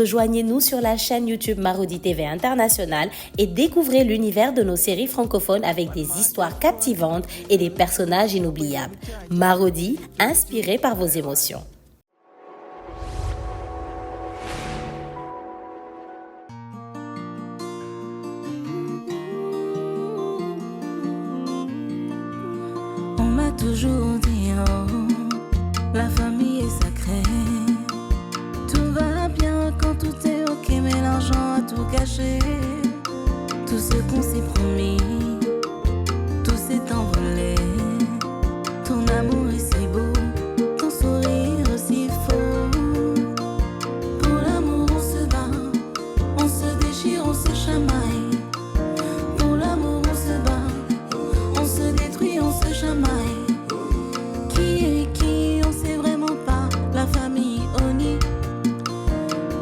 Rejoignez-nous sur la chaîne YouTube Marodi TV International et découvrez l'univers de nos séries francophones avec des histoires captivantes et des personnages inoubliables. Marodi, inspiré par vos émotions. On m'a toujours dit oh, la famille est sacrée. Tout va bien quand tout est ok, mais l'argent a tout gâché. Tout ce qu'on s'est promis, tout s'est envolé. Ton amour est si beau, ton sourire aussi faux. Pour l'amour on se bat, on se déchire, on se chamaille. Pour l'amour on se bat, on se détruit, on se chamaille. Qui est qui, on sait vraiment pas. La famille Oni.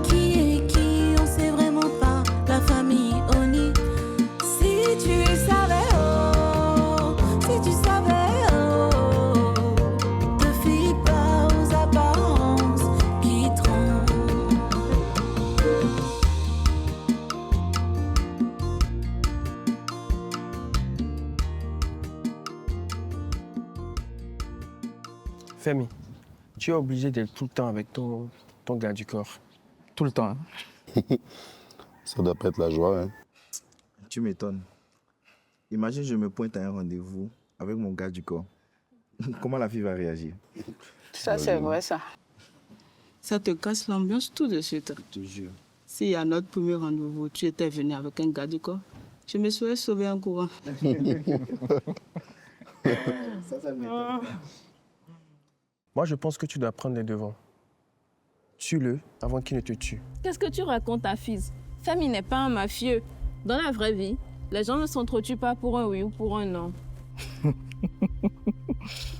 Qui est qui, on sait vraiment pas. La famille Oni. Si tu savais, oh, si tu savais, oh, te fie pas aux apparences qui trompent. Femi, tu es obligé d'être tout le temps avec ton gars du corps. Tout le temps. Hein. Ça doit pas être la joie, hein. Tu m'étonnes. Imagine, je me pointe à un rendez-vous avec mon gars du corps. Comment la fille va réagir? Ça, c'est vrai, ça. Ça te casse l'ambiance tout de suite. Je te jure. Si à notre premier rendez-vous, tu étais venu avec un gars du corps, je me serais sauvé en courant. Ça m'étonne. Moi, je pense que tu dois prendre les devants. Tue-le avant qu'il ne te tue. Qu'est-ce que tu racontes, ta fille? Femi n'est pas un mafieux. Dans la vraie vie, les gens ne s'entretuent pas pour un oui ou pour un non.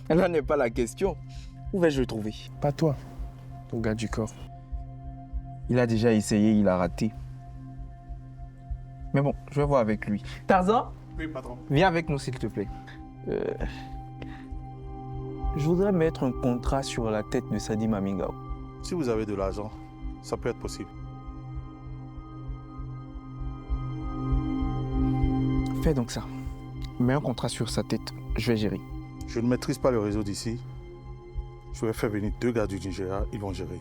Là n'est pas la question. Où vais-je le trouver? Pas toi, ton gars du corps. Il a déjà essayé, il a raté. Mais bon, je vais voir avec lui. Tarzan? Oui, patron. Viens avec nous, s'il te plaît. Je voudrais mettre un contrat sur la tête de Sadi Mamingao. Si vous avez de l'argent, ça peut être possible. Fais donc ça. Mets un contrat sur sa tête. Je vais gérer. Je ne maîtrise pas le réseau d'ici. Je vais faire venir 2 gars du Nigeria, ils vont gérer.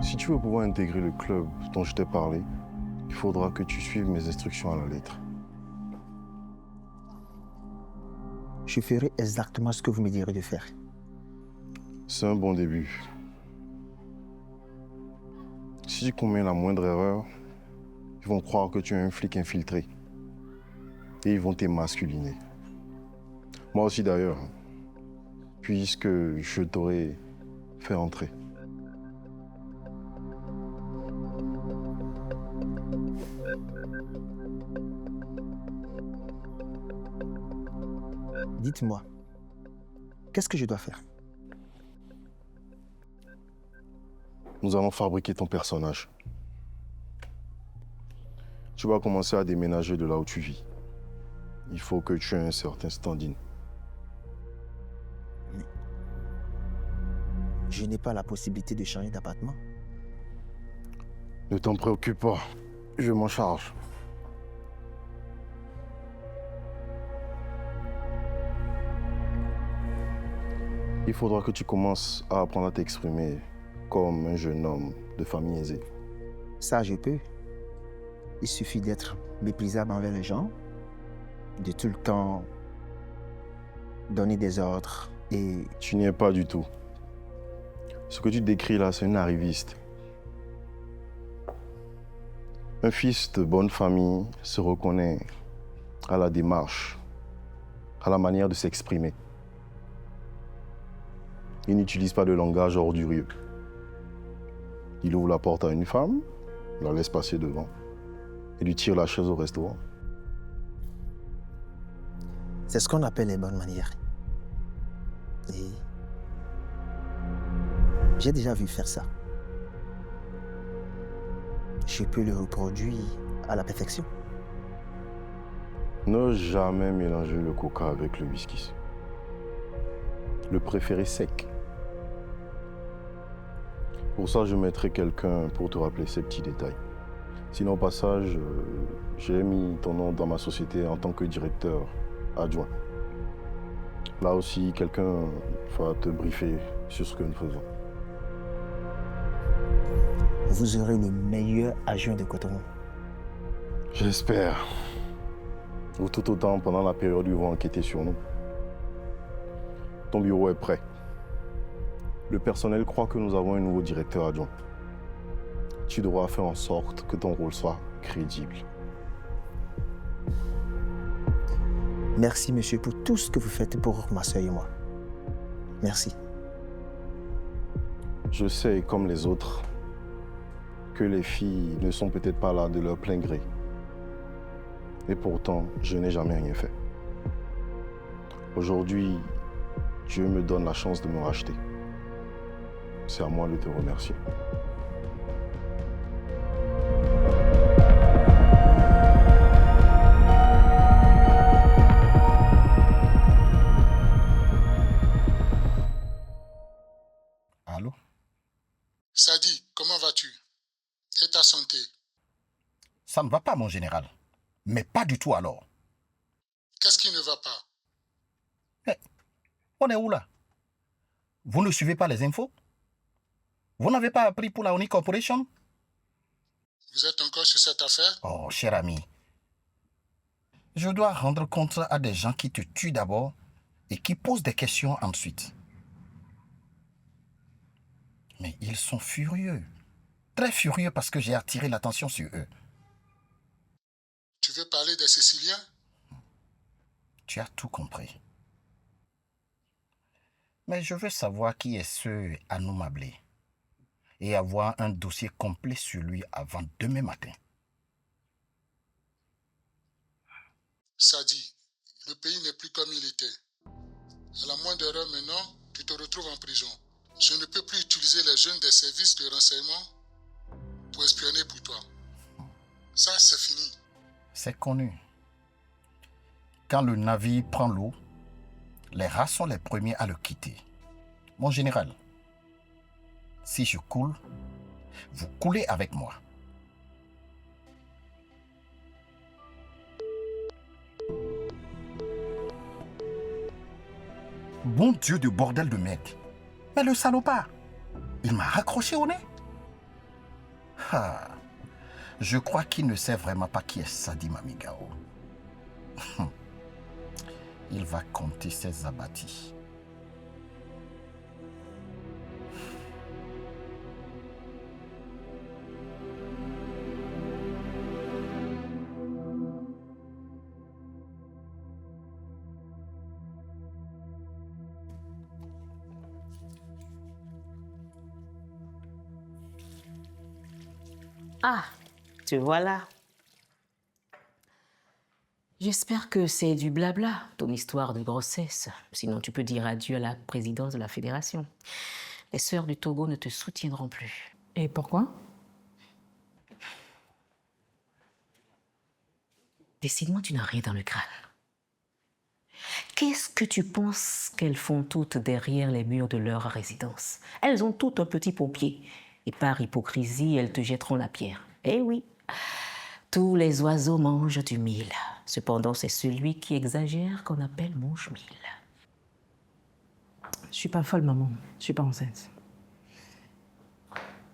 Si tu veux pouvoir intégrer le club dont je t'ai parlé, il faudra que tu suives mes instructions à la lettre. Je ferai exactement ce que vous me direz de faire. C'est un bon début. Si tu commets la moindre erreur, ils vont croire que tu es un flic infiltré. Et ils vont t'émasculiner. Moi aussi d'ailleurs, puisque je t'aurais fait entrer. Dites-moi, qu'est-ce que je dois faire? Nous allons fabriquer ton personnage. Tu vas commencer à déménager de là où tu vis. Il faut que tu aies un certain standing. Mais je n'ai pas la possibilité de changer d'appartement. Ne t'en préoccupe pas, je m'en charge. Il faudra que tu commences à apprendre à t'exprimer comme un jeune homme de famille aisée. Ça, je peux. Il suffit d'être méprisable envers les gens, de tout le temps donner des ordres et... Tu n'y es pas du tout. Ce que tu décris là, c'est un arriviste. Un fils de bonne famille se reconnaît à la démarche, à la manière de s'exprimer. Il n'utilise pas de langage ordurieux. Il ouvre la porte à une femme, la laisse passer devant et lui tire la chaise au restaurant. C'est ce qu'on appelle les bonnes manières. Et j'ai déjà vu faire ça. Je peux le reproduire à la perfection. Ne jamais mélanger le coca avec le whisky. Le préférer sec. Pour ça, je mettrai quelqu'un pour te rappeler ces petits détails. Sinon, au passage, j'ai mis ton nom dans ma société en tant que directeur adjoint. Là aussi, quelqu'un va te briefer sur ce que nous faisons. Vous aurez le meilleur adjoint de Cotonou. J'espère. Ou tout autant pendant la période où ils vont enquêter sur nous. Ton bureau est prêt. Le personnel croit que nous avons un nouveau directeur adjoint. Tu devras faire en sorte que ton rôle soit crédible. Merci, monsieur, pour tout ce que vous faites pour ma soeur et moi. Merci. Je sais, comme les autres, que les filles ne sont peut-être pas là de leur plein gré. Et pourtant, je n'ai jamais rien fait. Aujourd'hui, Dieu me donne la chance de me racheter. C'est à moi de te remercier. Allô? Sadi, comment vas-tu? Et ta santé? Ça ne va pas, mon général. Mais pas du tout alors. Qu'est-ce qui ne va pas? Mais, on est où là? Vous ne suivez pas les infos? Vous n'avez pas appris pour la Oni Corporation? Vous êtes encore sur cette affaire? Oh, cher ami. Je dois rendre compte à des gens qui te tuent d'abord et qui posent des questions ensuite. Mais ils sont furieux. Très furieux parce que j'ai attiré l'attention sur eux. Tu veux parler des Siciliens? Tu as tout compris. Mais je veux savoir qui est ce à nous m'appeler et avoir un dossier complet sur lui avant demain matin. Sadi, le pays n'est plus comme il était. À la moindre erreur maintenant, tu te retrouves en prison. Je ne peux plus utiliser les jeunes des services de renseignement pour espionner pour toi. Ça, c'est fini. C'est connu. Quand le navire prend l'eau, les rats sont les premiers à le quitter. Mon général, si je coule, vous coulez avec moi. Bon Dieu de bordel de mec. Mais le salopard, il m'a raccroché au nez. Ah, je crois qu'il ne sait vraiment pas qui est Sadi Mamigao. Il va compter ses abattis. Ah, te voilà. J'espère que c'est du blabla, ton histoire de grossesse. Sinon, tu peux dire adieu à la présidence de la fédération. Les sœurs du Togo ne te soutiendront plus. Et pourquoi? Décidément, tu n'as rien dans le crâne. Qu'est-ce que tu penses qu'elles font toutes derrière les murs de leur résidence? Elles ont toutes un petit pompier. Et par hypocrisie, elles te jetteront la pierre. Eh oui, tous les oiseaux mangent du mil. Cependant, c'est celui qui exagère qu'on appelle mange-mil. Je suis pas folle, maman. Je suis pas enceinte.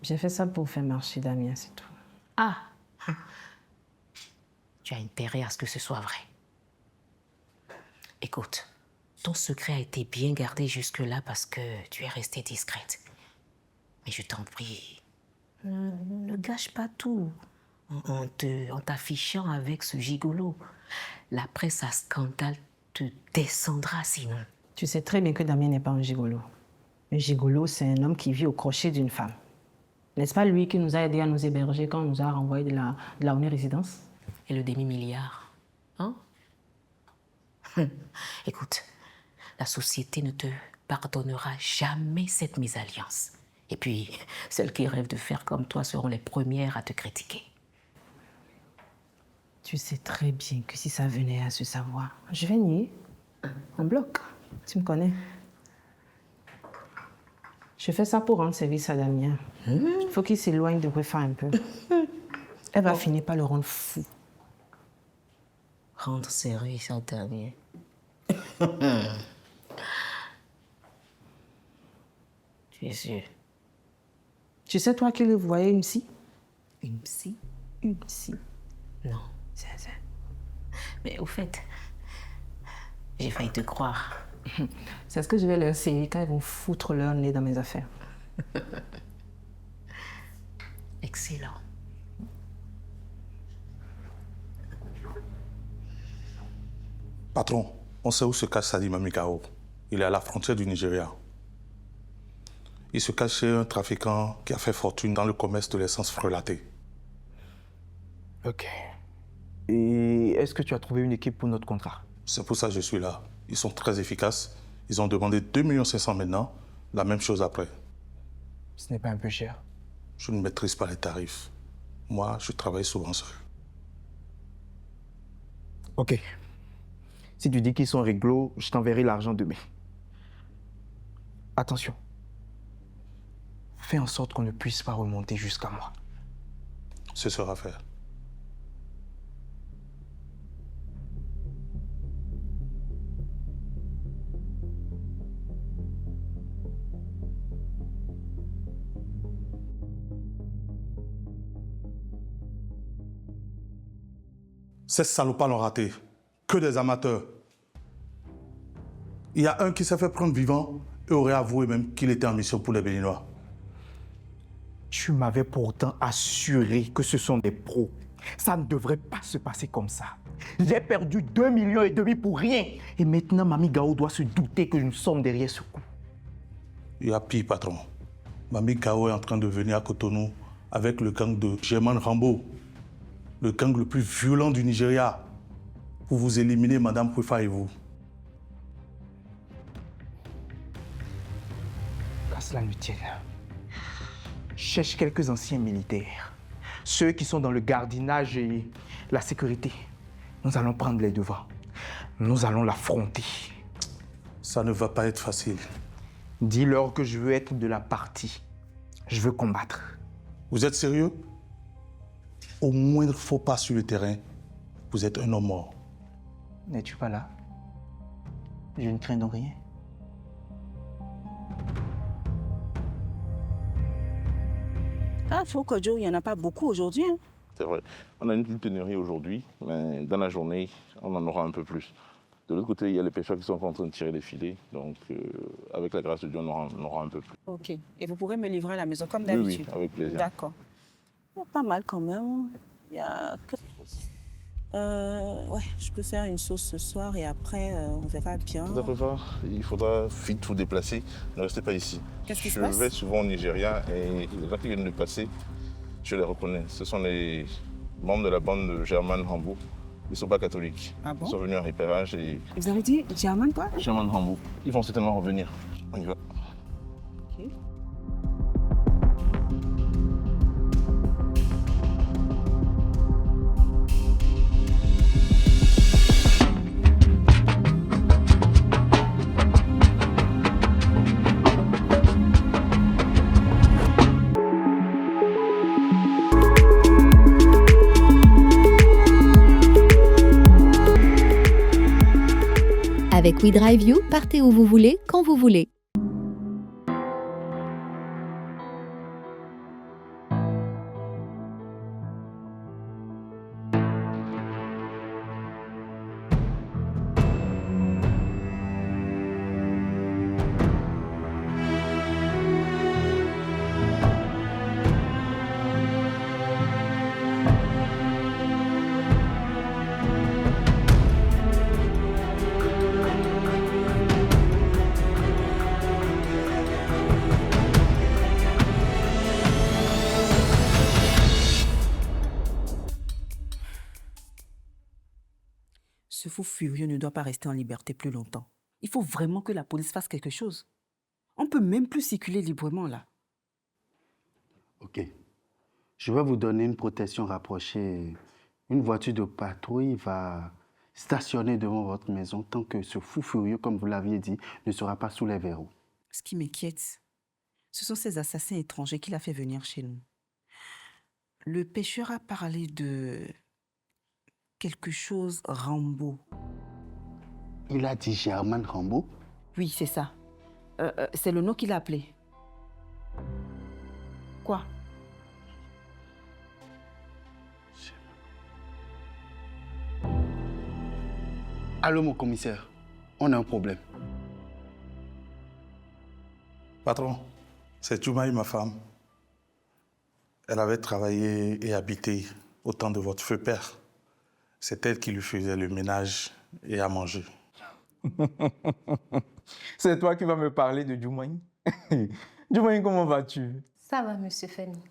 J'ai fait ça pour faire marcher Damien, c'est tout. Ah, tu as intérêt à ce que ce soit vrai. Écoute, ton secret a été bien gardé jusque-là parce que tu es restée discrète. Mais je t'en prie, ne gâche pas tout en t'affichant avec ce gigolo. La presse à scandale te descendra sinon. Tu sais très bien que Damien n'est pas un gigolo. Un gigolo, c'est un homme qui vit au crochet d'une femme. N'est-ce pas lui qui nous a aidés à nous héberger quand on nous a renvoyés de la résidence? Et le demi-milliard, hein? Écoute, la société ne te pardonnera jamais cette mésalliance. Et puis, celles qui rêvent de faire comme toi seront les premières à te critiquer. Tu sais très bien que si ça venait à se savoir, je vais nier. En bloc. Tu me connais. Je fais ça pour rendre service à Damien. Il faut qu'il s'éloigne de Wefa un peu. Elle va finir par le rendre fou. Rendre service à Damien. Tu es sûr? Tu sais, toi, qui le voyais une psy? Une psy? Une psy. Non. Mais au fait, j'ai failli te croire. C'est ce que je vais leur enseigner quand ils vont foutre leur nez dans mes affaires. Excellent. Patron, on sait où se cache Sadi Mamikao. Il est à la frontière du Nigeria. Il se cache chez un trafiquant qui a fait fortune dans le commerce de l'essence frelatée. Ok. Et est-ce que tu as trouvé une équipe pour notre contrat? C'est pour ça que je suis là. Ils sont très efficaces. Ils ont demandé 2 500 000 maintenant, la même chose après. Ce n'est pas un peu cher? Je ne maîtrise pas les tarifs. Moi, je travaille souvent seul. Ok. Si tu dis qu'ils sont réglo, je t'enverrai l'argent demain. Attention. Fais en sorte qu'on ne puisse pas remonter jusqu'à moi. Ce sera fait. Ces salopards l'ont raté. Que des amateurs. Il y a un qui s'est fait prendre vivant et aurait avoué même qu'il était en mission pour les Béninois. Tu m'avais pourtant assuré que ce sont des pros. Ça ne devrait pas se passer comme ça. J'ai perdu 2,5 millions pour rien. Et maintenant, Mami Gao doit se douter que nous sommes derrière ce coup. Il y a pire, patron. Mami Gao est en train de venir à Cotonou avec le gang de German Rambo, le gang le plus violent du Nigeria, pour vous éliminer, Madame Kwefa et vous. Qu'à cela ne tienne. Cherche quelques anciens militaires, ceux qui sont dans le gardiennage et la sécurité. Nous allons prendre les devants. Nous allons l'affronter. Ça ne va pas être facile. Dis-leur que je veux être de la partie. Je veux combattre. Vous êtes sérieux? Au moindre faux pas sur le terrain, vous êtes un homme mort. N'es-tu pas là? Je ne crains donc rien. Ah, Fokodjo, il n'y en a pas beaucoup aujourd'hui. Hein. C'est vrai. On a une petite pénurie aujourd'hui, mais dans la journée, on en aura un peu plus. De l'autre côté, il y a les pêcheurs qui sont en train de tirer les filets. Donc, avec la grâce de Dieu, on aura un peu plus. Ok. Et vous pourrez me livrer à la maison comme Oui, d'habitude? oui, avec plaisir. D'accord. Pas mal quand même. Il y a que... ouais, je peux faire une sauce ce soir et après, on verra bien. Tout à fait pas. Il faudra vite vous déplacer. Ne restez pas ici. Qu'est-ce qui se passe? Je vais souvent au Nigeria et les gens qui viennent de passer, je les reconnais. Ce sont les membres de la bande de German Rambo. Ils ne sont pas catholiques. Ah bon? Ils sont venus en repérage et... Vous avez dit German quoi? German Rambo. Ils vont certainement revenir. On y va. Ok. Avec WeDriveU, partez où vous voulez, quand vous voulez. Ce fou furieux ne doit pas rester en liberté plus longtemps. Il faut vraiment que la police fasse quelque chose. On ne peut même plus circuler librement là. Ok. Je vais vous donner une protection rapprochée Une voiture de patrouille va stationner devant votre maison tant que ce fou furieux, comme vous l'aviez dit, ne sera pas sous les verrous. Ce qui m'inquiète, ce sont ces assassins étrangers qu'il a fait venir chez nous. Le pêcheur a parlé de quelque chose Rambo. Il a dit Germain Rambo? Oui, c'est ça. C'est le nom qu'il a appelé. Quoi? Allô, mon commissaire, on a un problème. Patron, c'est Joumaï, ma femme. Elle avait travaillé et habité au temps de votre feu père. C'est elle qui lui faisait le ménage et à manger. C'est toi qui vas me parler de Joumaï? Joumaï, comment vas-tu? Ça va, monsieur Fanny.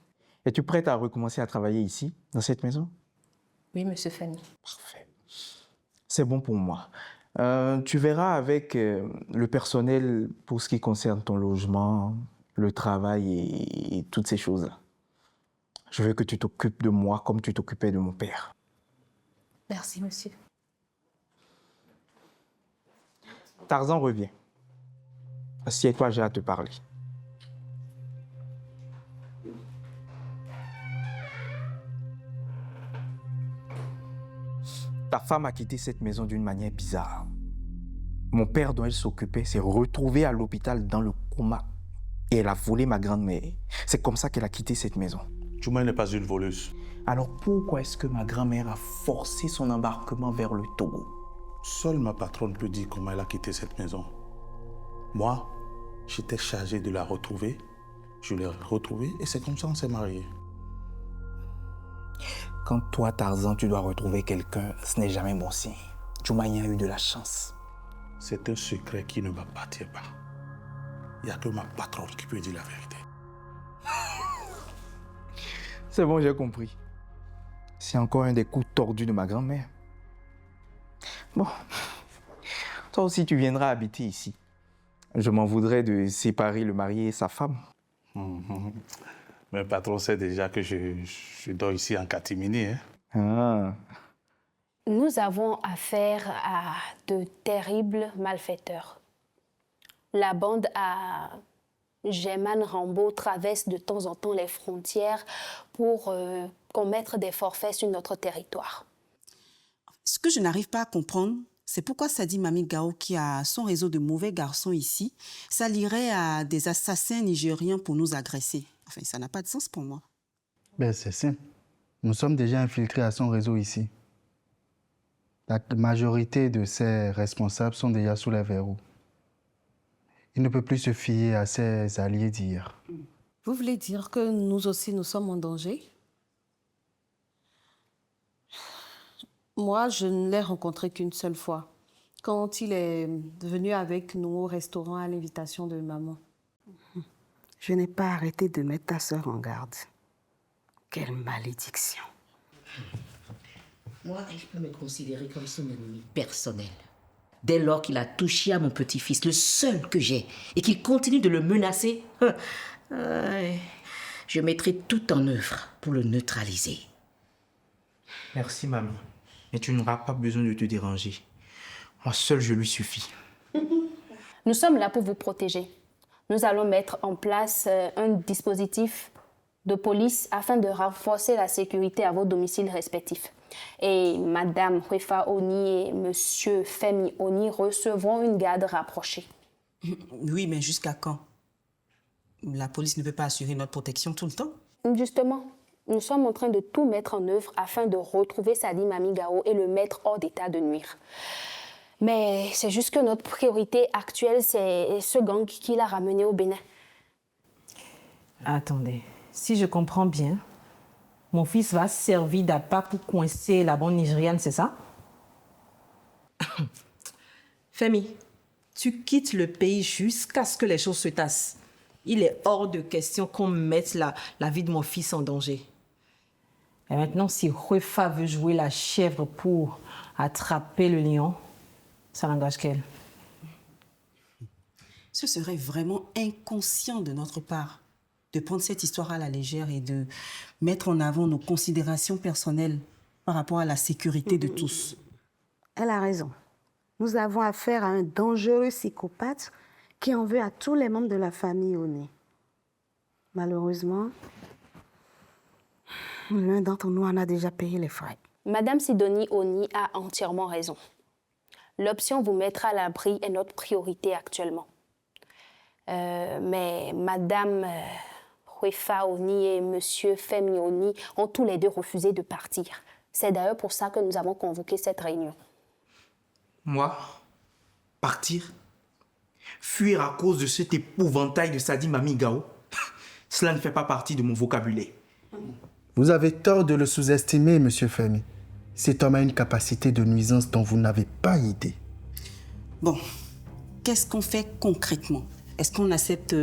Es-tu prête à recommencer à travailler ici, dans cette maison? Oui, monsieur Fanny. Parfait. C'est bon pour moi. Tu verras avec le personnel pour ce qui concerne ton logement, le travail et toutes ces choses-là. Je veux que tu t'occupes de moi comme tu t'occupais de mon père. Merci, monsieur. Tarzan revient. Assieds-toi, j'ai à te parler. Ta femme a quitté cette maison d'une manière bizarre. Mon père dont elle s'occupait s'est retrouvé à l'hôpital dans le coma. Et elle a volé ma grand-mère. C'est comme ça qu'elle a quitté cette maison. Joumaï n'est pas une voleuse. Alors pourquoi est-ce que ma grand-mère a forcé son embarquement vers le Togo? Seule ma patronne peut dire comment elle a quitté cette maison. Moi, j'étais chargé de la retrouver. Je l'ai retrouvée et c'est comme ça qu'on s'est mariés. Quand toi, Tarzan, tu dois retrouver quelqu'un, ce n'est jamais bon signe. Joumaï a eu de la chance. C'est un secret qui ne m'appartient pas. Il n'y a que ma patronne qui peut dire la vérité. C'est bon, j'ai compris. C'est encore un des coups tordus de ma grand-mère. Bon, toi aussi, tu viendras habiter ici. Je m'en voudrais de séparer le marié et sa femme. Mais le patron sait déjà que je dors ici en catimini. Hein? Ah. Nous avons affaire à de terribles malfaiteurs. La bande à Germain Rambo traverse de temps en temps les frontières pour commettre des forfaits sur notre territoire. Ce que je n'arrive pas à comprendre, c'est pourquoi Sadi Mami Gao, qui a son réseau de mauvais garçons ici, s'allierait à des assassins nigériens pour nous agresser. Enfin, ça n'a pas de sens pour moi. Ben, c'est simple. Nous sommes déjà infiltrés à son réseau ici. La majorité de ses responsables sont déjà sous les verrous. Il ne peut plus se fier à ses alliés d'hier. Vous voulez dire que nous aussi, nous sommes en danger? Moi, je ne l'ai rencontré qu'une seule fois, quand il est venu avec nous au restaurant à l'invitation de maman. Je n'ai pas arrêté de mettre ta sœur en garde. Quelle malédiction. Moi, il peut me considérer comme son ennemi personnel. Dès lors qu'il a touché à mon petit-fils, le seul que j'ai, et qu'il continue de le menacer, je mettrai tout en œuvre pour le neutraliser. Merci, mamie. Mais tu n'auras pas besoin de te déranger. Moi seul, je lui suffis. Nous sommes là pour vous protéger. Nous allons mettre en place un dispositif de police afin de renforcer la sécurité à vos domiciles respectifs. Et Madame Huefa Oni et Monsieur Femi Oni recevront une garde rapprochée. Oui, mais jusqu'à quand? La police ne peut pas assurer notre protection tout le temps. Justement, nous sommes en train de tout mettre en œuvre afin de retrouver Sadi Mami Gao et le mettre hors d'état de nuire. Mais c'est juste que notre priorité actuelle, c'est ce gang qui l'a ramené au Bénin. Attendez, si je comprends bien, mon fils va servir d'appât pour coincer la bande nigériane, c'est ça? Femi, tu quittes le pays jusqu'à ce que les choses se tassent. Il est hors de question qu'on mette la vie de mon fils en danger. Et maintenant, si Huefa veut jouer la chèvre pour attraper le lion, ça n'engage qu'elle. Ce serait vraiment inconscient de notre part de prendre cette histoire à la légère et de mettre en avant nos considérations personnelles par rapport à la sécurité de tous. Elle a raison. Nous avons affaire à un dangereux psychopathe qui en veut à tous les membres de la famille Oni. Malheureusement, l'un d'entre nous en a déjà payé les frais. Madame Sidonie Oni a entièrement raison. L'option vous mettre à l'abri est notre priorité actuellement. Mais Madame Huefa Oni et Monsieur Femi Oni ont tous les deux refusé de partir. C'est d'ailleurs pour ça que nous avons convoqué cette réunion. Moi, partir, fuir à cause de cet épouvantail de Sadi Mami Gao, cela ne fait pas partie de mon vocabulaire. Vous avez tort de le sous-estimer, monsieur Femi. Cet homme a une capacité de nuisance dont vous n'avez pas idée. Bon, qu'est-ce qu'on fait concrètement? Est-ce qu'on accepte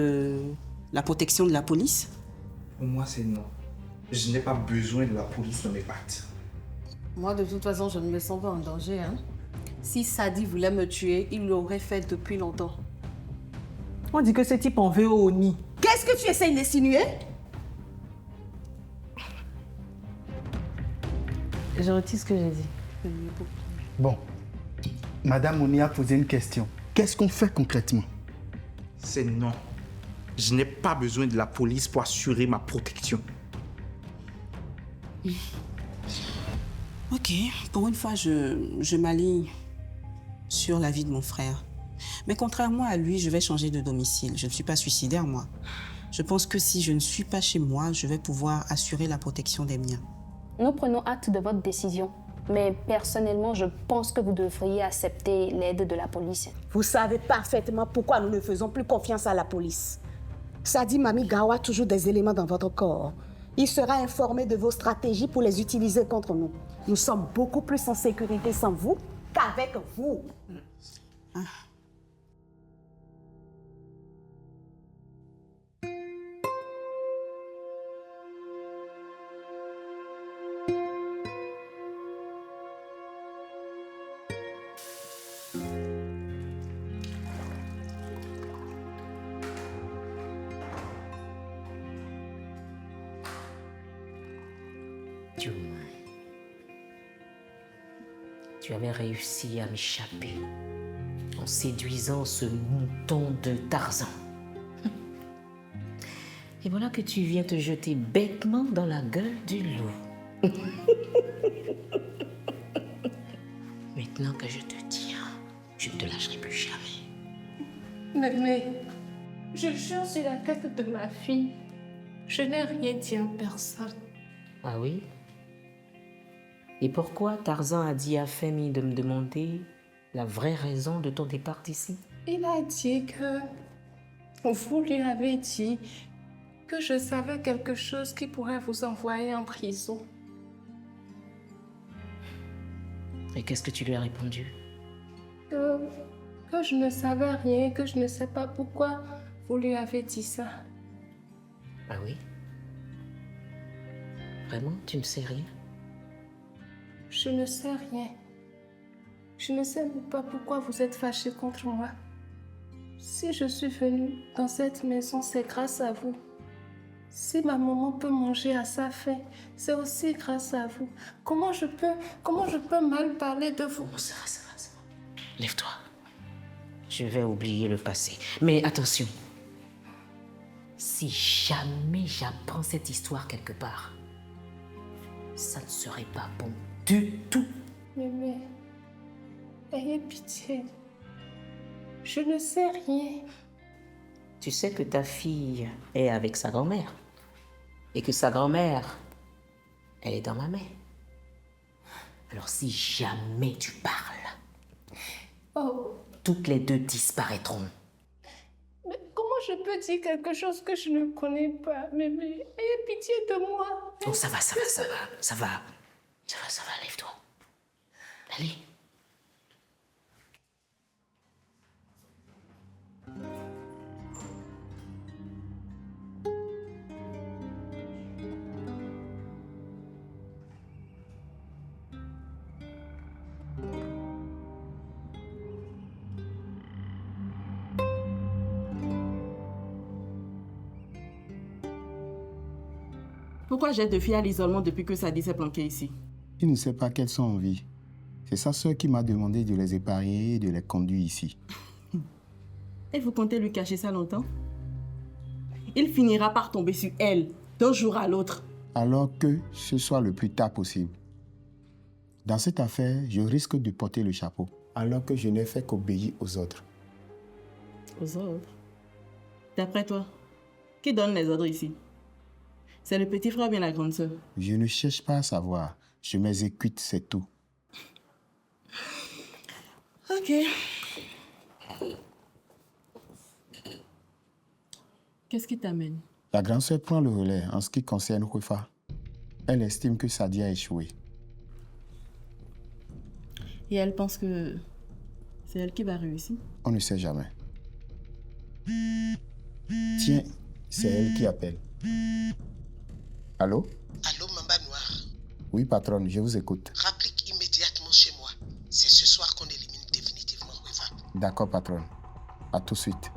la protection de la police? Pour moi, c'est non. Je n'ai pas besoin de la police dans mes pattes. Moi, de toute façon, je ne me sens pas en danger. Si Sadi voulait me tuer, il l'aurait fait depuis longtemps. On dit que ce type en veut au nid. Qu'est-ce que tu essayes d'insinuer? Je retire ce que j'ai dit. Bon, Madame Oni a posé une question. Qu'est-ce qu'on fait concrètement? C'est non. Je n'ai pas besoin de la police pour assurer ma protection. Ok, pour une fois, je m'aligne sur la vie de mon frère. Mais contrairement à lui, je vais changer de domicile. Je ne suis pas suicidaire, moi. Je pense que si je ne suis pas chez moi, je vais pouvoir assurer la protection des miens. Nous prenons acte de votre décision. Mais personnellement, je pense que vous devriez accepter l'aide de la police. Vous savez parfaitement pourquoi nous ne faisons plus confiance à la police. Sadi Mami Gao a toujours des éléments dans votre corps. Il sera informé de vos stratégies pour les utiliser contre nous. Nous sommes beaucoup plus en sécurité sans vous qu'avec vous. Tu avais réussi à m'échapper en séduisant ce mouton de Tarzan. Et voilà que tu viens te jeter bêtement dans la gueule du loup. Maintenant que je te tiens, je ne te lâcherai plus jamais. Mais, je jure sur la tête de ma fille, je n'ai rien dit à personne. Ah oui? Et pourquoi Tarzan a dit à Femi de me demander la vraie raison de ton départ d'ici? Il a dit que vous lui avez dit que je savais quelque chose qui pourrait vous envoyer en prison. Et qu'est-ce que tu lui as répondu? Que je ne savais rien, que je ne sais pas pourquoi vous lui avez dit ça. Ah oui? Vraiment, tu ne sais rien? Je ne sais rien. Je ne sais même pas pourquoi vous êtes fâché contre moi. Si je suis venue dans cette maison, c'est grâce à vous. Si ma maman peut manger à sa faim, c'est aussi grâce à vous. Comment je peux mal parler de vous? Ça va. Lève-toi. Je vais oublier le passé. Mais attention. Si jamais j'apprends cette histoire quelque part, ça ne serait pas bon du tout. Mais, ayez pitié. Je ne sais rien. Tu sais que ta fille est avec sa grand-mère. Et que sa grand-mère, elle est dans ma main. Alors si jamais tu parles, toutes les deux disparaîtront. Mais comment je peux dire quelque chose que je ne connais pas? Mais ayez pitié de moi. Oh, ça va, lève-toi. Allez. Pourquoi j'ai deux filles à l'isolement depuis que Sadi s'est planqué ici? Il ne sait pas qu'elles sont en vie. C'est sa sœur qui m'a demandé de les épargner et de les conduire ici. Et vous comptez lui cacher ça longtemps? Il finira par tomber sur elle, d'un jour à l'autre. Alors que ce soit le plus tard possible. Dans cette affaire, je risque de porter le chapeau, alors que je n'ai fait qu'obéir aux ordres. Aux ordres? D'après toi, qui donne les ordres ici? C'est le petit frère ou bien la grande sœur? Je ne cherche pas à savoir. Je m'exécute, c'est tout. Ok. Qu'est-ce qui t'amène? La grande sœur prend le relais en ce qui concerne Rufa. Elle estime que Sadi a échoué. Et elle pense que c'est elle qui va réussir? On ne sait jamais. Tiens, c'est elle qui appelle. Allô? Allô, Mamba Noir. Oui, patronne, je vous écoute. Rapplique immédiatement chez moi. C'est ce soir qu'on élimine définitivement Rufa. D'accord, patronne. À tout de suite.